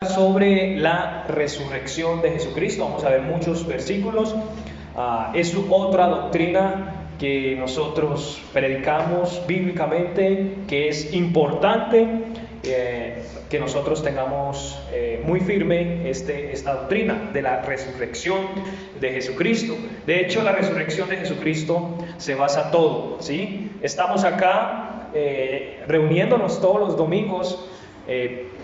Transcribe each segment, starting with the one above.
Sobre la resurrección de Jesucristo. Vamos a ver muchos versículos. Es otra doctrina que nosotros predicamos bíblicamente, que es importante que nosotros tengamos muy firme esta doctrina de la resurrección de Jesucristo. De hecho, la resurrección de Jesucristo se basa todo, ¿sí? Estamos acá reuniéndonos todos los domingos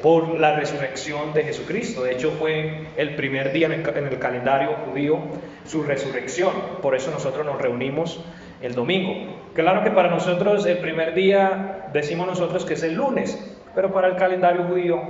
por la resurrección de Jesucristo. De hecho, fue el primer día en el calendario judío su resurrección. Por eso nosotros nos reunimos el domingo. Claro que para nosotros el primer día decimos nosotros que es el lunes, pero para el calendario judío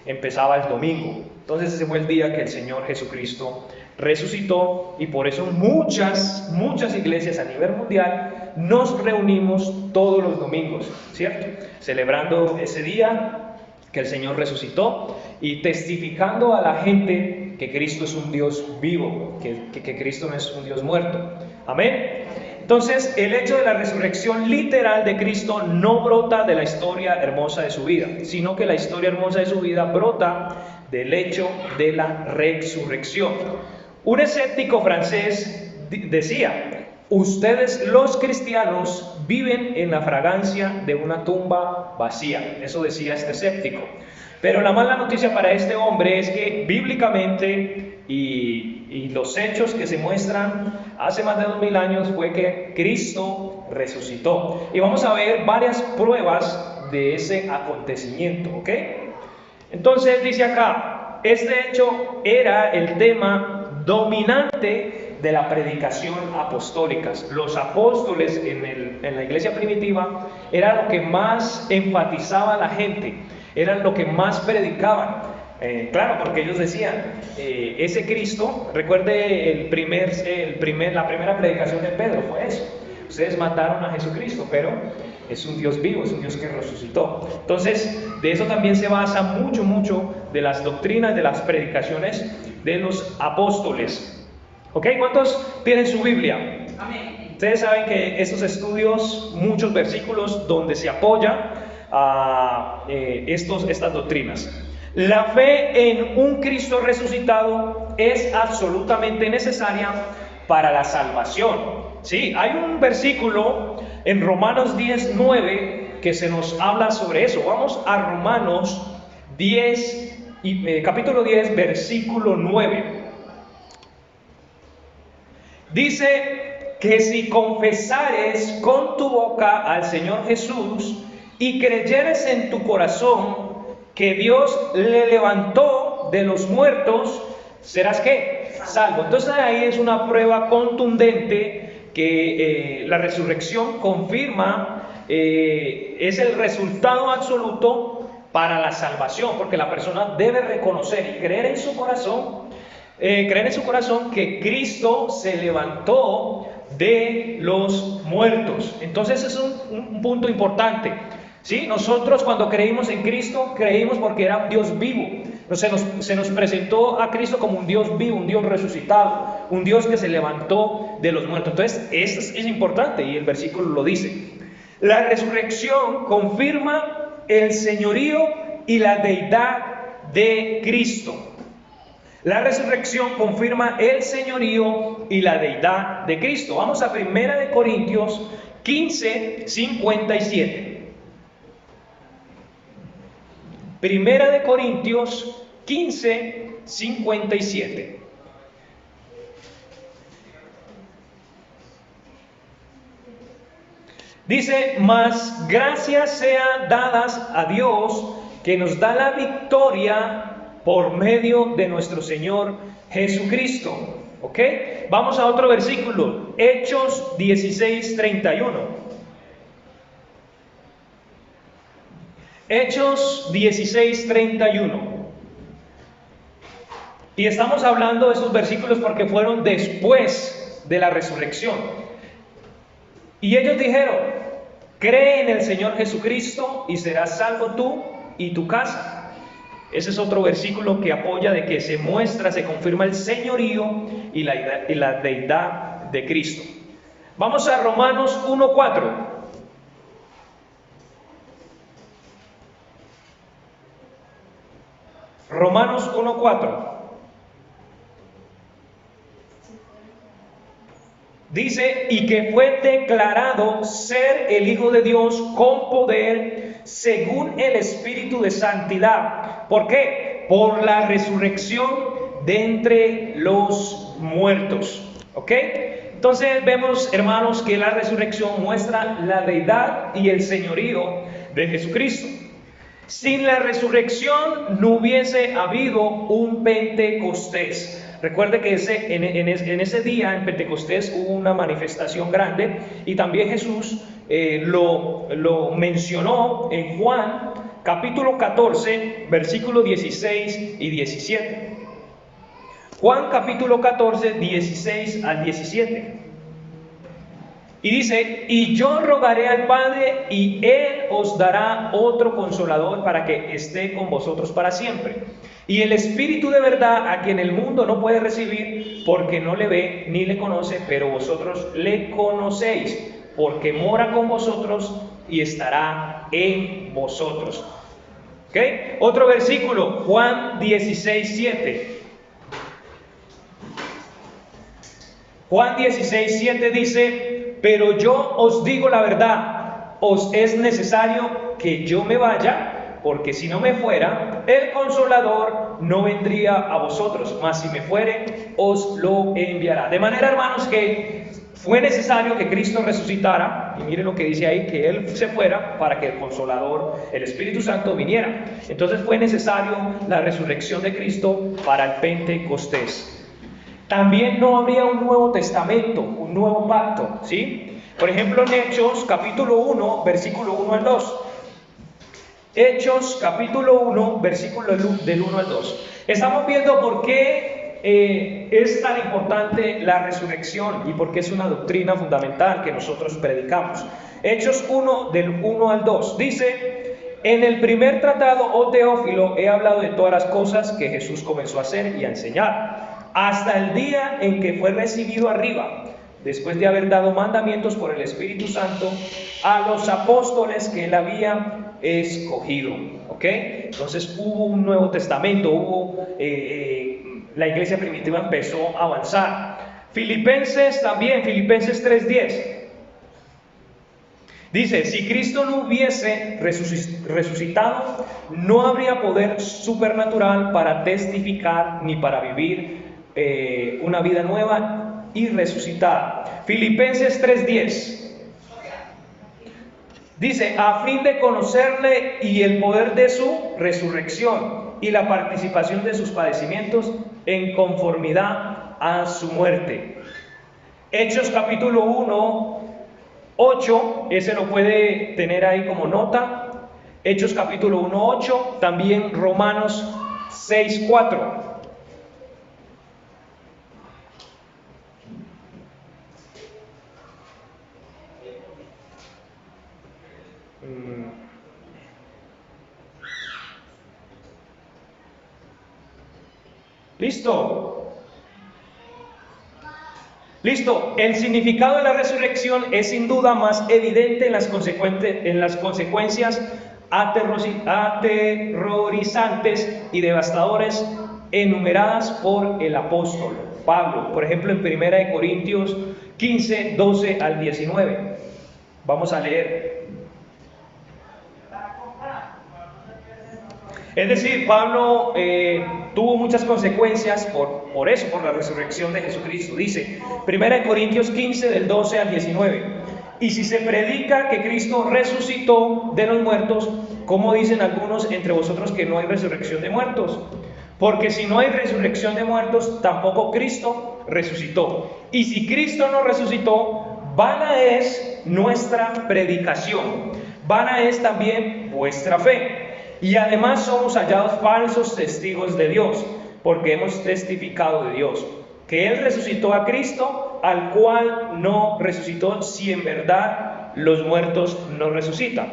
empezaba el domingo. Entonces ese fue el día que el Señor Jesucristo resucitó, y por eso muchas iglesias a nivel mundial nos reunimos todos los domingos, ¿cierto? Celebrando ese día que el Señor resucitó y testificando a la gente que Cristo es un Dios vivo, que Cristo no es un Dios muerto. Amén. Entonces, el hecho de la resurrección literal de Cristo no brota de la historia hermosa de su vida, sino que la historia hermosa de su vida brota del hecho de la resurrección. Un escéptico francés decía: ustedes los cristianos viven en la fragancia de una tumba vacía. Eso decía este escéptico. Pero la mala noticia para este hombre es que bíblicamente y los hechos que se muestran hace más de 2000 años fue que Cristo resucitó. Y vamos a ver varias pruebas de ese acontecimiento, ¿ok? Entonces dice acá, este hecho era el tema dominante de la predicación apostólica. Los apóstoles en la iglesia primitiva era lo que más enfatizaba a la gente, era lo que más predicaban. Claro, porque ellos decían, ese Cristo, recuerde la primera predicación de Pedro fue eso: ustedes mataron a Jesucristo, pero es un Dios vivo, es un Dios que resucitó. Entonces, de eso también se basa mucho de las doctrinas, de las predicaciones de los apóstoles. ¿Ok? ¿Cuántos tienen su Biblia? Amén. Ustedes saben que estos estudios, muchos versículos donde se apoya a estas doctrinas. La fe en un Cristo resucitado es absolutamente necesaria para la salvación. Sí, hay un versículo en Romanos 10:9 que se nos habla sobre eso. Vamos a Romanos 10, capítulo 10, versículo 9. Dice que si confesares con tu boca al Señor Jesús y creyeres en tu corazón que Dios le levantó de los muertos, serás ¿qué? Salvo. Entonces ahí es una prueba contundente que la resurrección confirma, es el resultado absoluto para la salvación, porque la persona debe reconocer y creer en su corazón que Cristo se levantó de los muertos. Entonces es un punto importante. ¿Sí? Nosotros cuando creímos en Cristo, creímos porque era un Dios vivo. Se nos presentó a Cristo como un Dios vivo, un Dios resucitado, un Dios que se levantó de los muertos. Entonces eso es importante y el versículo lo dice. La resurrección confirma el señorío y la deidad de Cristo. La resurrección confirma el señorío y la deidad de Cristo. Vamos a 1 Corintios 15:57. 1 Corintios 15:57. Dice: mas gracias sean dadas a Dios, que nos da la victoria por medio de nuestro Señor Jesucristo. ¿Ok? Vamos a otro versículo, Hechos 16:31. Hechos 16:31. Y estamos hablando de esos versículos porque fueron después de la resurrección. Y ellos dijeron: cree en el Señor Jesucristo y serás salvo tú y tu casa. Ese es otro versículo que apoya de que se confirma el señorío y la deidad de Cristo. Vamos a Romanos 1:4. Romanos 1:4. Dice, y que fue declarado ser el Hijo de Dios con poder según el Espíritu de Santidad. ¿Por qué? Por la resurrección de entre los muertos. ¿Ok? Entonces vemos, hermanos, que la resurrección muestra la deidad y el señorío de Jesucristo. Sin la resurrección no hubiese habido un Pentecostés. Recuerde que en ese día, en Pentecostés, hubo una manifestación grande y también Jesús lo mencionó en Juan capítulo 14, versículos 16 y 17. Juan capítulo 14, 16 al 17. Y dice, y yo rogaré al Padre y Él os dará otro consolador para que esté con vosotros para siempre. Y el Espíritu de verdad, a quien el mundo no puede recibir porque no le ve ni le conoce, pero vosotros le conocéis, porque mora con vosotros y estará en vosotros. ¿Ok? Otro versículo, Juan 16, 7. Juan 16, 7 dice, pero yo os digo la verdad, os es necesario que yo me vaya, porque si no me fuera, el Consolador no vendría a vosotros, mas si me fuere, os lo enviará. De manera, hermanos, que fue necesario que Cristo resucitara, y miren lo que dice ahí, que Él se fuera para que el Consolador, el Espíritu Santo, viniera. Entonces fue necesario la resurrección de Cristo para el Pentecostés. También no habría un Nuevo Testamento, un nuevo pacto, ¿sí? Por ejemplo, en Hechos capítulo 1, versículo 1 al 2. Hechos capítulo 1, versículo del 1 al 2. Estamos viendo por qué es tan importante la resurrección y por qué es una doctrina fundamental que nosotros predicamos. Hechos 1, del 1 al 2. Dice, en el primer tratado, oh Teófilo, he hablado de todas las cosas que Jesús comenzó a hacer y a enseñar, hasta el día en que fue recibido arriba, después de haber dado mandamientos por el Espíritu Santo a los apóstoles que él había escogido. ¿Ok? Entonces hubo un Nuevo Testamento, la iglesia primitiva empezó a avanzar. Filipenses también, Filipenses 3:10. Dice, si Cristo no hubiese resucitado, no habría poder supernatural para testificar ni para vivir una vida nueva y resucitada. Filipenses 3:10 dice, a fin de conocerle y el poder de su resurrección y la participación de sus padecimientos en conformidad a su muerte. Hechos capítulo 1, 8, ese lo puede tener ahí como nota. Hechos capítulo 1, 8, también Romanos 6, 4. ¿Listo? Listo. El significado de la resurrección es sin duda más evidente en las consecuencias aterrorizantes y devastadoras enumeradas por el apóstol Pablo. Por ejemplo, en 1 Corintios 15, 12 al 19. Vamos a leer. Es decir, Pablo tuvo muchas consecuencias por eso, por la resurrección de Jesucristo. Dice, 1 Corintios 15, del 12 al 19. Y si se predica que Cristo resucitó de los muertos, ¿cómo dicen algunos entre vosotros que no hay resurrección de muertos? Porque si no hay resurrección de muertos, tampoco Cristo resucitó. Y si Cristo no resucitó, vana es nuestra predicación, vana es también vuestra fe. Y además somos hallados falsos testigos de Dios, porque hemos testificado de Dios, que Él resucitó a Cristo, al cual no resucitó, si en verdad los muertos no resucitan.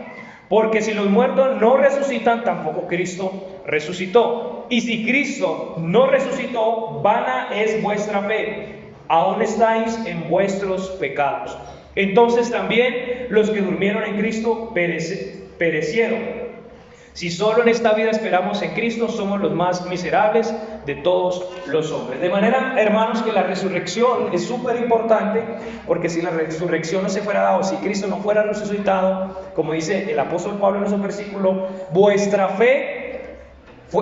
Porque si los muertos no resucitan, tampoco Cristo resucitó. Y si Cristo no resucitó, vana es vuestra fe, aún estáis en vuestros pecados. Entonces también los que durmieron en Cristo perecieron. Si solo en esta vida esperamos en Cristo, somos los más miserables de todos los hombres. De manera, hermanos, que la resurrección es súper importante, porque si la resurrección no se fuera dado, si Cristo no fuera resucitado, como dice el apóstol Pablo en esos versículos, vuestra fe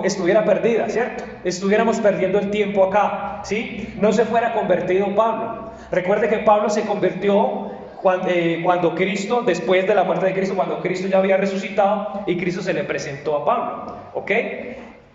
estuviera perdida, ¿cierto? Estuviéramos perdiendo el tiempo acá, ¿sí? No se fuera convertido Pablo. Recuerde que Pablo se convirtió cuando Cristo, después de la muerte de Cristo, cuando Cristo ya había resucitado y Cristo se le presentó a Pablo, ¿ok?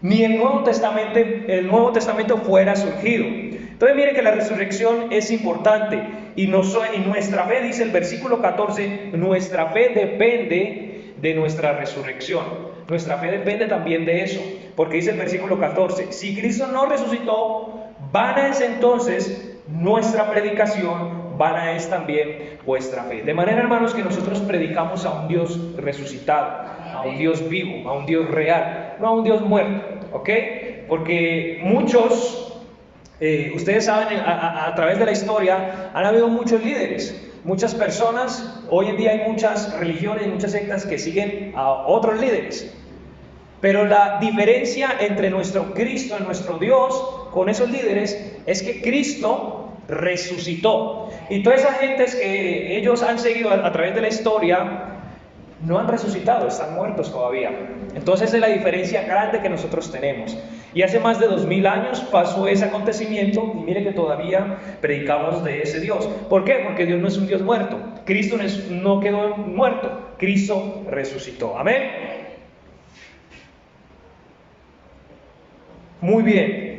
Ni el Nuevo Testamento fuera surgido. Entonces mire que la resurrección es importante y nuestra fe, dice el versículo 14, nuestra fe depende de nuestra resurrección. Nuestra fe depende también de eso, porque dice el versículo 14, si Cristo no resucitó, vana es entonces nuestra predicación, vana es también vuestra fe. De manera, hermanos, que nosotros predicamos a un Dios resucitado, a un Dios vivo, a un Dios real, no a un Dios muerto, ¿ok? Porque muchos, ustedes saben, a través de la historia han habido muchos líderes, muchas personas. Hoy en día hay muchas religiones, muchas sectas que siguen a otros líderes. Pero la diferencia entre nuestro Cristo y nuestro Dios con esos líderes es que Cristo resucitó. Y todas esas gentes que ellos han seguido a través de la historia no han resucitado, están muertos todavía. Entonces es la diferencia grande que nosotros tenemos. Y hace más de 2000 años pasó ese acontecimiento y mire que todavía predicamos de ese Dios. ¿Por qué? Porque Dios no es un Dios muerto. Cristo no quedó muerto, Cristo resucitó. Amén. Muy bien.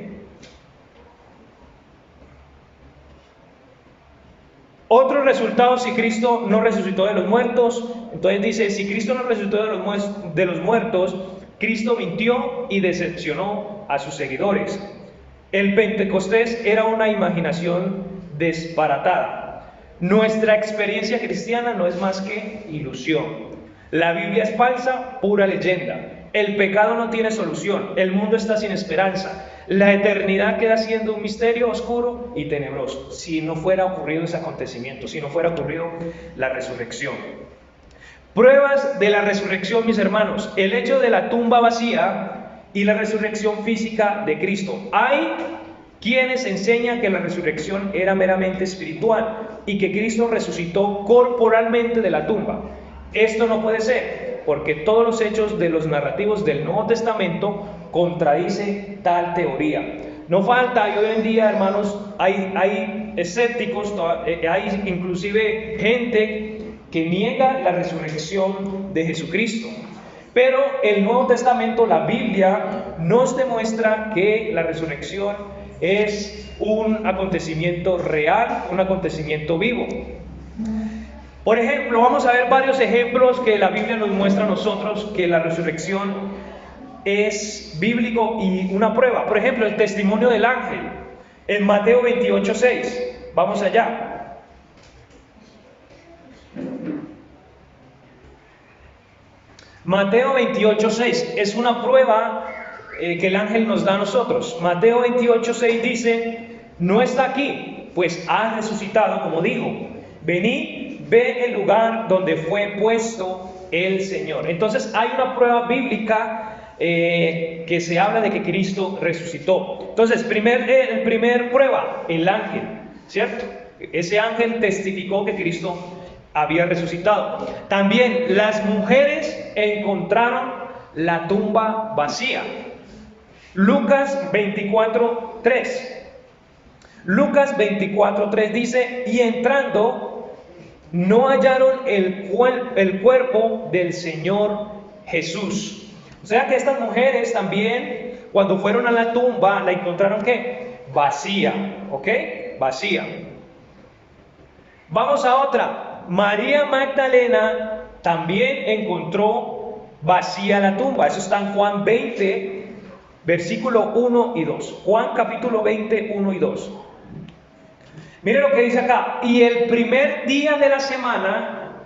Otro resultado si Cristo no resucitó de los muertos. Entonces dice, si Cristo no resucitó de los muertos, Cristo mintió y decepcionó a sus seguidores. El Pentecostés era una imaginación disparatada. Nuestra experiencia cristiana no es más que ilusión. La Biblia es falsa, pura leyenda. El pecado no tiene solución. El mundo está sin esperanza. La eternidad queda siendo un misterio oscuro y tenebroso. Si no fuera ocurrido ese acontecimiento, si no fuera ocurrido la resurrección. Pruebas de la resurrección, mis hermanos. El hecho de la tumba vacía y la resurrección física de Cristo. Hay quienes enseñan que la resurrección era meramente espiritual y que Cristo resucitó corporalmente de la tumba. Esto no puede ser, porque todos los hechos de los narrativos del Nuevo Testamento contradicen tal teoría. No falta, y hoy en día, hermanos, hay escépticos, hay inclusive gente que niega la resurrección de Jesucristo. Pero el Nuevo Testamento, la Biblia, nos demuestra que la resurrección es un acontecimiento real, un acontecimiento vivo. Por ejemplo, vamos a ver varios ejemplos que la Biblia nos muestra a nosotros que la resurrección es bíblico y una prueba. Por ejemplo, el testimonio del ángel en Mateo 28:6. Vamos allá. Mateo 28:6 es una prueba que el ángel nos da a nosotros. Mateo 28:6 dice, no está aquí, pues ha resucitado, como dijo. Venid, ve el lugar donde fue puesto el Señor. Entonces hay una prueba bíblica que se habla de que Cristo resucitó. Entonces, el primer prueba, el ángel, ¿cierto? Ese ángel testificó que Cristo había resucitado. También las mujeres encontraron la tumba vacía. Lucas 24:3. Lucas 24:3 dice, y entrando no hallaron el cuerpo del Señor Jesús. O sea que estas mujeres también, cuando fueron a la tumba, la encontraron ¿qué? Vacía, ¿ok? Vacía. Vamos a otra. María Magdalena también encontró vacía la tumba. Eso está en Juan 20, versículo 1 y 2. Juan capítulo 20, 1 y 2. Mire lo que dice acá. Y el primer día de la semana,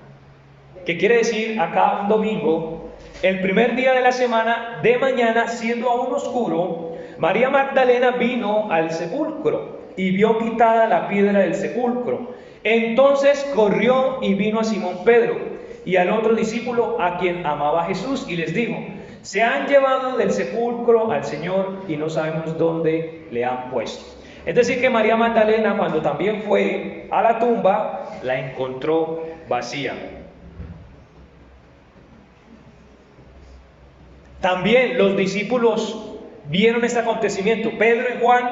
que quiere decir acá un domingo, el primer día de la semana, de mañana, siendo aún oscuro, María Magdalena vino al sepulcro y vio quitada la piedra del sepulcro. Entonces corrió y vino a Simón Pedro y al otro discípulo a quien amaba Jesús y les dijo, Se han llevado del sepulcro al Señor y no sabemos dónde le han puesto. Es decir, que María Magdalena, cuando también fue a la tumba, la encontró vacía. También los discípulos vieron este acontecimiento. Pedro y Juan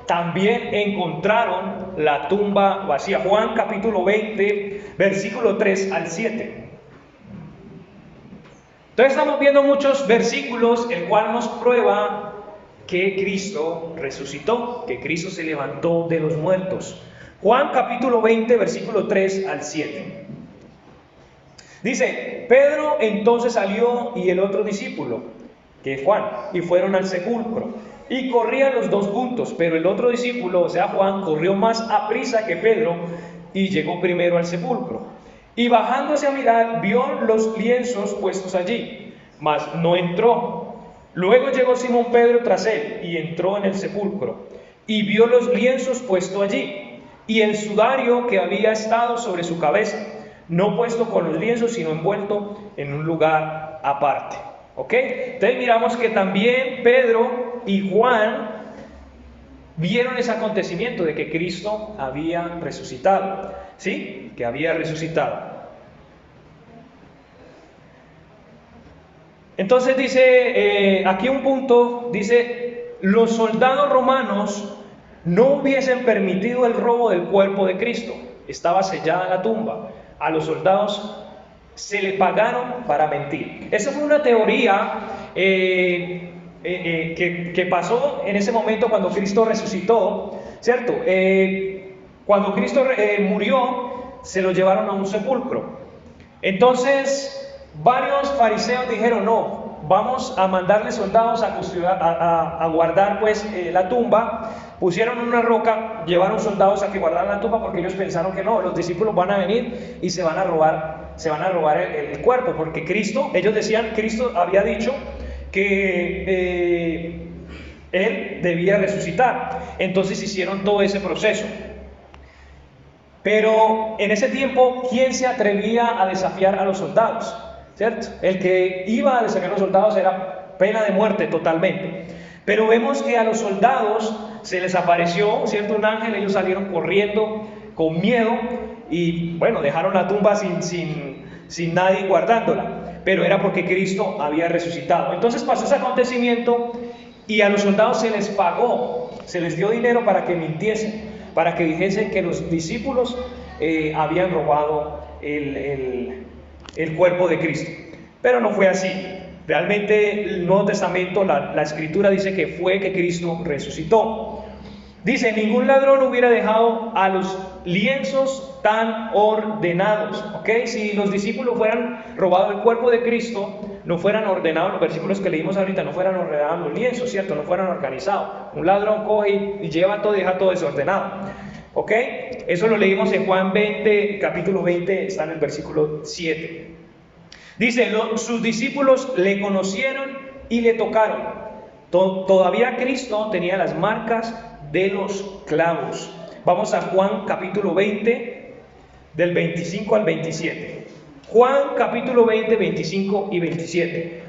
también encontraron la tumba vacía. Juan capítulo 20, versículo 3 al 7. Entonces estamos viendo muchos versículos, el cual nos prueba que Cristo resucitó, que Cristo se levantó de los muertos. Juan capítulo 20, versículo 3 al 7. Dice, Pedro entonces salió y el otro discípulo, que es Juan, y fueron al sepulcro. Y corrían los dos juntos, pero el otro discípulo, o sea Juan, corrió más aprisa que Pedro y llegó primero al sepulcro. Y bajándose a mirar, vio los lienzos puestos allí, mas no entró. Luego llegó Simón Pedro tras él y entró en el sepulcro. Y vio los lienzos puestos allí, y el sudario que había estado sobre su cabeza, no puesto con los lienzos, sino envuelto en un lugar aparte. ¿Ok? Entonces miramos que también Pedro y Juan vieron ese acontecimiento de que Cristo había resucitado. ¿Sí? Que había resucitado. Entonces dice, aquí un punto, dice, los soldados romanos no hubiesen permitido el robo del cuerpo de Cristo. Estaba sellada la tumba. A los soldados se le pagaron para mentir. Esa fue una teoría que pasó en ese momento cuando Cristo resucitó, ¿cierto? Cuando Cristo murió, se lo llevaron a un sepulcro. Entonces, varios fariseos dijeron, no, vamos a mandarle soldados a guardar pues la tumba. Pusieron una roca, llevaron soldados a que guardaran la tumba porque ellos pensaron que no, los discípulos van a venir y se van a robar el cuerpo, porque Cristo, ellos decían, Cristo había dicho que Él debía resucitar. Entonces hicieron todo ese proceso. Pero en ese tiempo, ¿quién se atrevía a desafiar a los soldados? ¿Cierto? El que iba a desafiar a los soldados era pena de muerte totalmente. Pero vemos que a los soldados se les apareció, ¿cierto? Un ángel, ellos salieron corriendo con miedo y bueno, dejaron la tumba sin nadie guardándola. Pero era porque Cristo había resucitado. Entonces pasó ese acontecimiento y a los soldados se les pagó, se les dio dinero para que mintiesen, para que dijesen que los discípulos habían robado el cuerpo de Cristo. Pero no fue así. Realmente el Nuevo Testamento, la Escritura dice que fue que Cristo resucitó. Dice, ningún ladrón hubiera dejado a los lienzos tan ordenados. ¿Ok? Si los discípulos fueran robado el cuerpo de Cristo, no fueran ordenados, los versículos que leímos ahorita, no fueran ordenados los lienzos, ¿cierto? No fueran organizados. Un ladrón coge y lleva todo y deja todo desordenado. ¿Ok? Eso lo leímos en Juan 20, capítulo 20, está en el versículo 7. Dice, sus discípulos le conocieron y le tocaron. Todavía Cristo tenía las marcas de los clavos. Vamos a Juan capítulo 20, del 25 al 27. Juan capítulo 20, 25 y 27.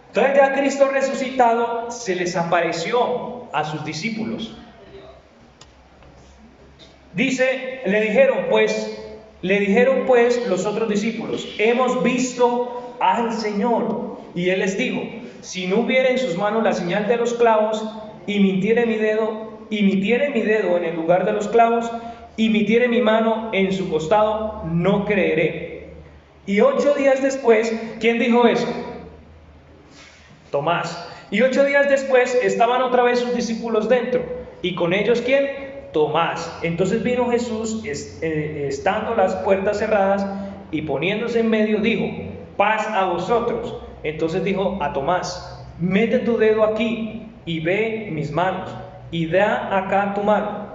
Entonces ya Cristo resucitado se les apareció a sus discípulos. Dice, le dijeron pues los otros discípulos, hemos visto al Señor. Y él les dijo, si no hubiera en sus manos la señal de los clavos, y metiere mi dedo en el lugar de los clavos, y metiere mi mano en su costado, no creeré. Y 8 días después, ¿quién dijo eso? Tomás. Y 8 días después estaban otra vez sus discípulos dentro. ¿Y con ellos quién? Tomás. Entonces vino Jesús, estando las puertas cerradas, y poniéndose en medio, dijo, paz a vosotros. Entonces dijo a Tomás, mete tu dedo aquí, y ve mis manos, y da acá tu mano,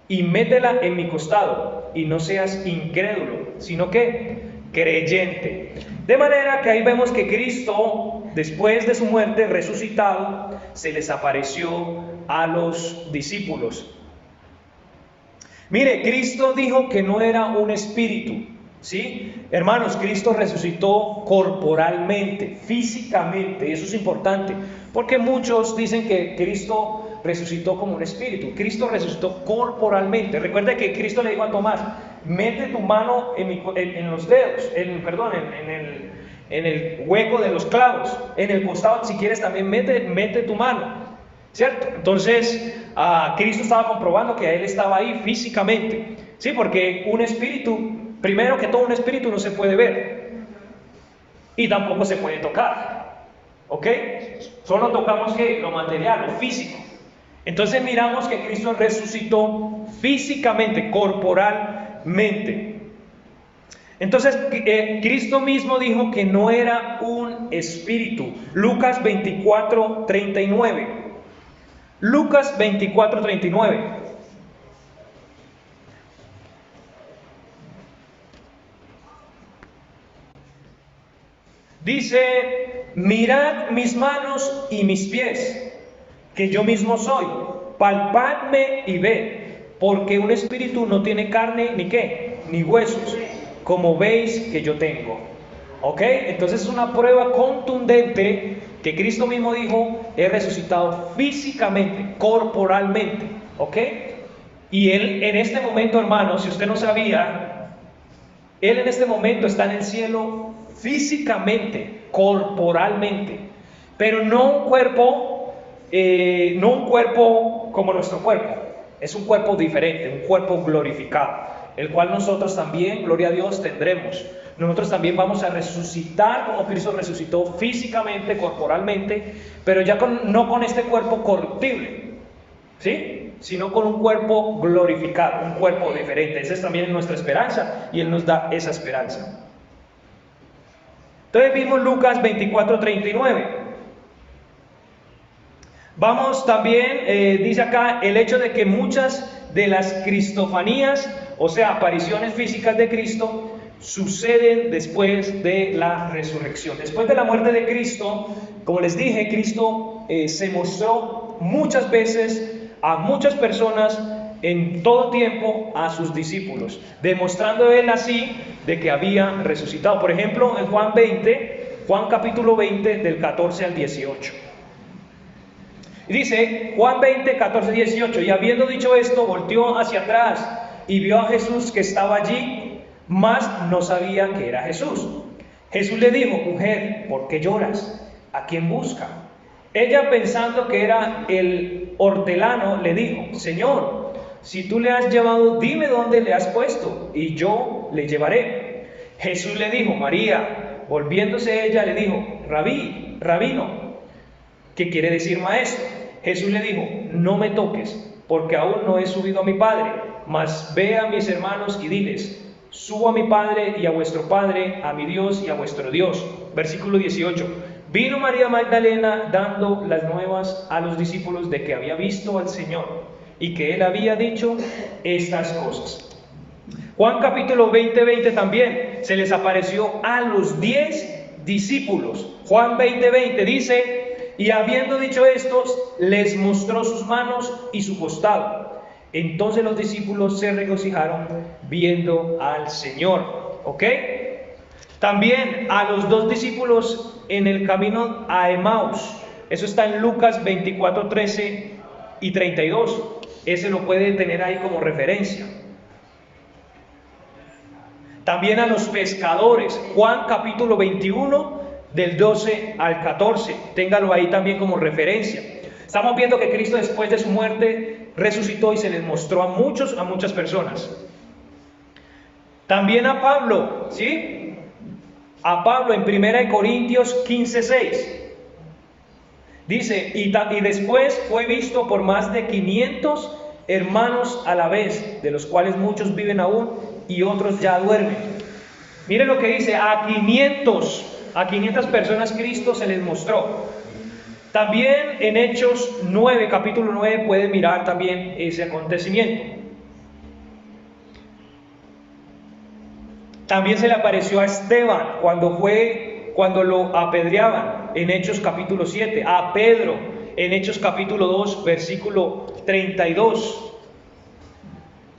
y métela en mi costado, y no seas incrédulo, sino que creyente. De manera que ahí vemos que Cristo, después de su muerte, resucitado, se les apareció a los discípulos. Mire, Cristo dijo que no era un espíritu, ¿Sí? Hermanos, Cristo resucitó corporalmente, físicamente. Eso es importante, porque muchos dicen que Cristo resucitó como un espíritu. Cristo resucitó corporalmente. Recuerda que Cristo le dijo a Tomás: mete tu mano en los dedos, en el hueco de los clavos, en el costado, si quieres también mete tu mano. ¿Cierto? Entonces, Cristo estaba comprobando que Él estaba ahí físicamente. Sí, porque un espíritu, primero que todo, un espíritu no se puede ver y tampoco se puede tocar. ¿Ok? Solo tocamos ¿qué? Lo material, lo físico. Entonces miramos que Cristo resucitó físicamente, corporalmente. Entonces, Cristo mismo dijo que no era un espíritu. Lucas 24:39. Lucas 24:39. Dice: mirad mis manos y mis pies, que yo mismo soy. Palpadme y ved, porque un espíritu no tiene carne ni qué, ni huesos, como veis que yo tengo. ¿Ok? Entonces es una prueba contundente que Cristo mismo dijo: he resucitado físicamente, corporalmente. ¿Ok? Y Él en este momento, hermano, si usted no sabía, Él en este momento está en el cielo físicamente, corporalmente, pero no un cuerpo como nuestro cuerpo. Es un cuerpo diferente, un cuerpo glorificado, el cual nosotros también, gloria a Dios, tendremos. Nosotros también vamos a resucitar como Cristo resucitó físicamente, corporalmente, pero ya no con este cuerpo corruptible, ¿sí? Sino con un cuerpo glorificado, un cuerpo diferente. Esa es también nuestra esperanza, y Él nos da esa esperanza. Entonces vimos Lucas 24:39. Vamos también, dice acá, el hecho de que muchas de las cristofanías, o sea, apariciones físicas de Cristo, suceden después de la resurrección. Después de la muerte de Cristo, como les dije, Cristo se mostró muchas veces a muchas personas en todo tiempo a sus discípulos, demostrando Él así de que había resucitado. Por ejemplo, en Juan capítulo 20, del 14 al 18. Y dice, Juan 20, 14, 18, y habiendo dicho esto, volteó hacia atrás y vio a Jesús que estaba allí, mas no sabía que era Jesús. Jesús le dijo: mujer, ¿por qué lloras? ¿A quién busca? Ella, pensando que era el hortelano, le dijo: Señor, si tú le has llevado, dime dónde le has puesto, y yo le llevaré. Jesús le dijo: María. Volviéndose ella, le dijo: Rabino, ¿qué quiere decir maestro? Jesús le dijo: no me toques, porque aún no he subido a mi Padre, mas ve a mis hermanos y diles: subo a mi Padre y a vuestro Padre, a mi Dios y a vuestro Dios. Versículo 18. Vino María Magdalena dando las nuevas a los discípulos de que había visto al Señor y que Él había dicho estas cosas. Juan capítulo 20 también se les apareció a los 10 discípulos. Juan 20 dice: y habiendo dicho esto, les mostró sus manos y su costado. Entonces los discípulos se regocijaron viendo al Señor. ¿Ok? También a los 2 discípulos en el camino a Emaús. Eso está en Lucas 24, 13 y 32. Ese lo puede tener ahí como referencia. También a los pescadores. Juan capítulo 21, del 12 al 14. Téngalo ahí también como referencia. Estamos viendo que Cristo, después de su muerte, resucitó y se les mostró a muchas personas. También a Pablo, ¿sí? A Pablo en 1 Corintios 15:6. Dice: y después fue visto por más de 500 hermanos a la vez, de los cuales muchos viven aún y otros ya duermen. Miren lo que dice: a 500 personas Cristo se les mostró. También en Hechos 9, capítulo 9, puede mirar también ese acontecimiento. También se le apareció a Esteban cuando lo apedreaban, en Hechos capítulo 7, a Pedro en Hechos capítulo 2, versículo 32.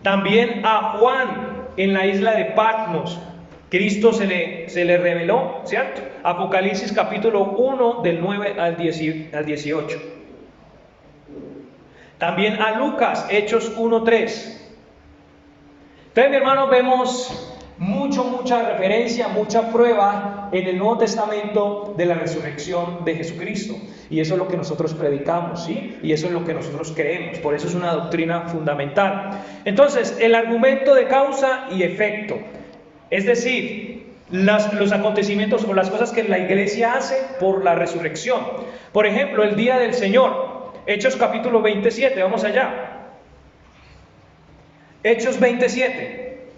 También a Juan en la isla de Patmos, Cristo se le reveló, ¿cierto? Apocalipsis capítulo 1 del 9 al 18. También a Lucas, Hechos 1:3. Entonces, mi hermano, vemos mucha referencia, mucha prueba en el Nuevo Testamento de la resurrección de Jesucristo. Y eso es lo que nosotros predicamos, ¿sí? Y eso es lo que nosotros creemos. Por eso es una doctrina fundamental. Entonces, el argumento de causa y efecto. Es decir, los acontecimientos o las cosas que la iglesia hace por la resurrección. Por ejemplo, el día del Señor. Hechos capítulo 27, vamos allá. Hechos 27.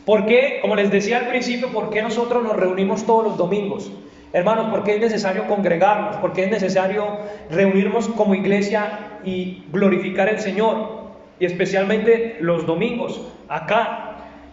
¿Por qué? Como les decía al principio, ¿por qué nosotros nos reunimos todos los domingos? Hermanos, ¿por qué es necesario congregarnos? ¿Por qué es necesario reunirnos como iglesia y glorificar al Señor? Y especialmente los domingos, acá.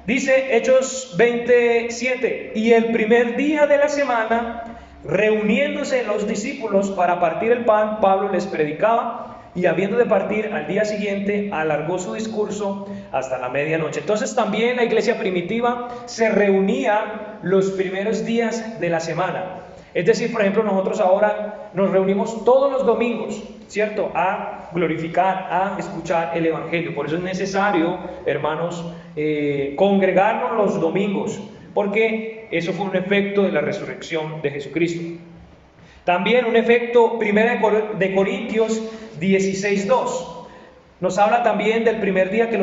Dice Hechos 27, y el primer día de la semana, reuniéndose los discípulos para partir el pan, Pablo les predicaba, y habiendo de partir al día siguiente, alargó su discurso hasta la medianoche. Entonces también la iglesia primitiva se reunía los primeros días de la semana. Es decir, por ejemplo, nosotros ahora nos reunimos todos los domingos, ¿cierto? A glorificar, a escuchar el Evangelio. Por eso es necesario, hermanos, congregarnos los domingos, porque eso fue un efecto de la resurrección de Jesucristo. También un efecto, 1 de Corintios 16:2. Nos habla también del primer día que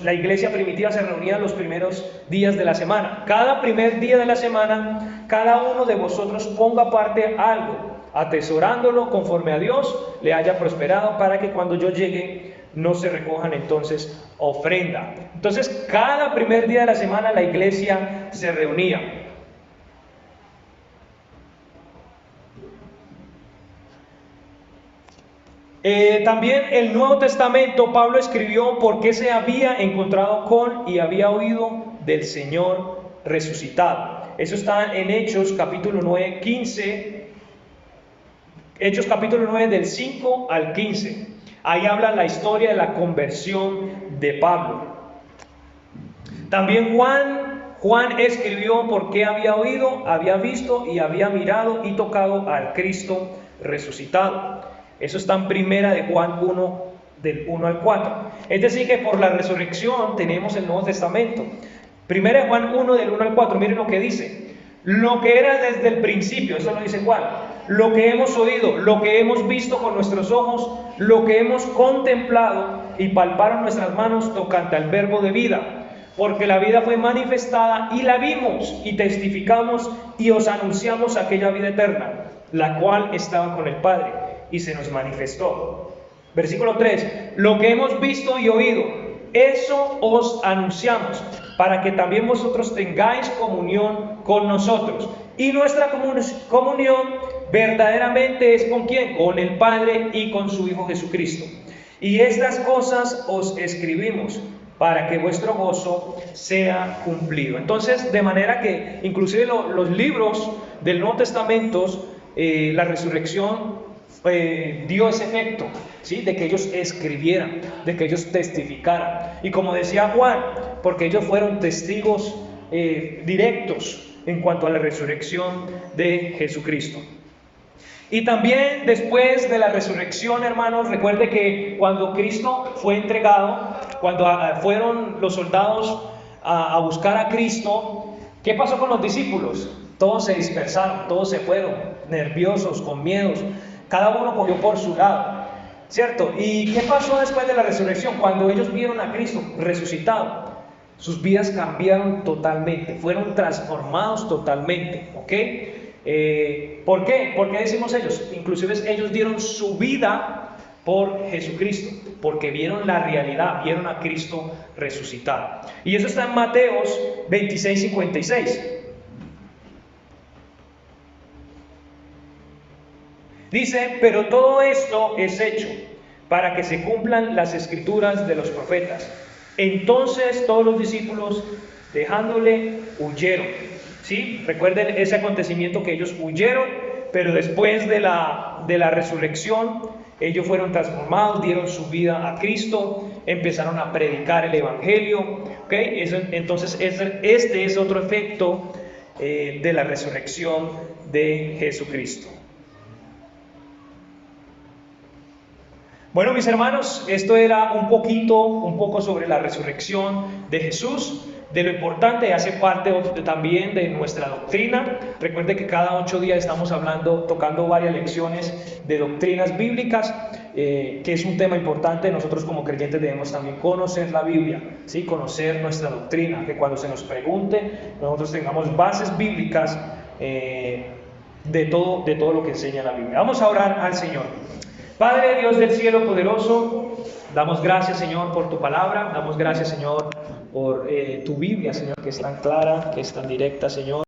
la iglesia primitiva se reunía los primeros días de la semana. Cada primer día de la semana, cada uno de vosotros ponga aparte algo, atesorándolo conforme a Dios le haya prosperado, para que cuando yo llegue no se recojan entonces ofrenda. Entonces, cada primer día de la semana la iglesia se reunía. También el Nuevo Testamento, Pablo escribió por qué se había encontrado con y había oído del Señor resucitado. Eso está en Hechos capítulo 9, 15. Hechos capítulo 9 del 5 al 15. Ahí habla la historia de la conversión de Pablo. También Juan escribió por qué había oído, había visto y había mirado y tocado al Cristo resucitado. Eso está en primera de Juan 1, del 1 al 4. Es decir, que por la resurrección tenemos el Nuevo Testamento. Primera de Juan 1, del 1 al 4, miren lo que dice. Lo que era desde el principio, eso lo dice Juan. Lo que hemos oído, lo que hemos visto con nuestros ojos, lo que hemos contemplado y palparon nuestras manos tocante al verbo de vida. Porque la vida fue manifestada y la vimos y testificamos y os anunciamos aquella vida eterna, la cual estaba con el Padre y se nos manifestó. Versículo 3. Lo que hemos visto y oído, eso os anunciamos, para que también vosotros tengáis comunión con nosotros. Y nuestra comunión verdaderamente es ¿con quién? Con el Padre y con su Hijo Jesucristo. Y estas cosas os escribimos para que vuestro gozo sea cumplido. Entonces, de manera que inclusive los libros del Nuevo Testamento, la resurrección dio ese efecto, ¿sí? De que ellos escribieran, de que ellos testificaran. Y como decía Juan, porque ellos fueron testigos directos en cuanto a la resurrección de Jesucristo. Y también después de la resurrección, hermanos, recuerde que cuando Cristo fue entregado, cuando fueron los soldados a buscar a Cristo, ¿qué pasó con los discípulos? Todos se dispersaron, todos se fueron, nerviosos, con miedos, cada uno cogió por su lado, ¿cierto? ¿Y qué pasó después de la resurrección? Cuando ellos vieron a Cristo resucitado, sus vidas cambiaron totalmente, fueron transformados totalmente, ¿ok? ¿Por qué? ¿Por qué decimos ellos? Inclusive ellos dieron su vida por Jesucristo, porque vieron la realidad, vieron a Cristo resucitado. Y eso está en Mateos 26:56. Dice, pero todo esto es hecho para que se cumplan las escrituras de los profetas. Entonces todos los discípulos, dejándole, huyeron. ¿Sí? Recuerden ese acontecimiento que ellos huyeron, pero después de la resurrección, Ellos fueron transformados, dieron su vida a Cristo, empezaron a predicar el Evangelio. ¿Okay? Entonces este es otro efecto de la resurrección de Jesucristo. Bueno, mis hermanos, esto era un poco sobre la resurrección de Jesús, de lo importante, hace parte también de nuestra doctrina. Recuerde que cada 8 días estamos tocando varias lecciones de doctrinas bíblicas, que es un tema importante. Nosotros como creyentes debemos también conocer la Biblia, ¿sí? Conocer nuestra doctrina, que cuando se nos pregunte, nosotros tengamos bases bíblicas de todo lo que enseña la Biblia. Vamos a orar al Señor. Padre Dios del cielo poderoso, damos gracias, Señor, por tu palabra, damos gracias, Señor, por tu Biblia, Señor, que es tan clara, que es tan directa, Señor.